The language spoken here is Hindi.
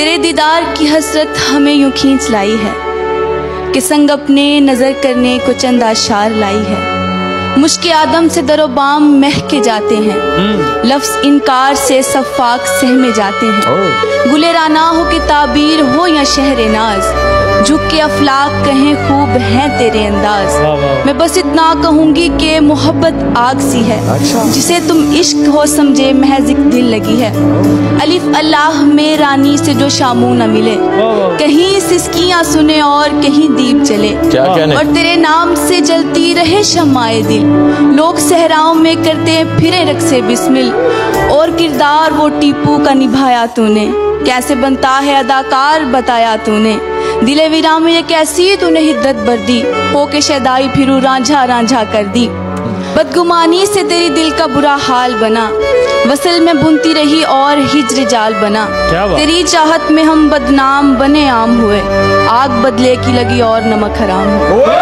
तेरे दीदार की हसरत हमें यूं खींच लाई है कि संग अपने नजर करने को चंद आशार लाई है। मुश्क आदम से दरोबाम महके जाते हैं, लफ्ज इनकार से सफाक सहमे जाते हैं। गुले राना हो कि ताबीर हो या शहर नाज, झुक के अफलाक कहें खूब हैं तेरे अंदाज। मैं बस इतना कहूंगी कि मोहब्बत आग सी है, जिसे तुम इश्क हो समझे महज एक दिल लगी है। अलिफ अल्लाह में रानी से जो शामू न मिले, कहीं सिसकियां सुने और कहीं दीप जले, और तेरे नाम से जलती रहे शमाए दिल। लोग सहराओं में करते फिरे रक्से बिस्मिल, और किरदार वो टीपू का निभाया तूने। कैसे बनता है अदाकार बताया तूने, दिले वीरा में ये कैसी तूने हिद्दत बर्दी, हो के शैदाई फिरू रांझा रांझा कर दी। बदगुमानी से तेरी दिल का बुरा हाल बना, वसल में बुनती रही और हिज्र जाल बना। तेरी चाहत में हम बदनाम बने आम हुए, आग बदले की लगी और नमक हराम हुआ।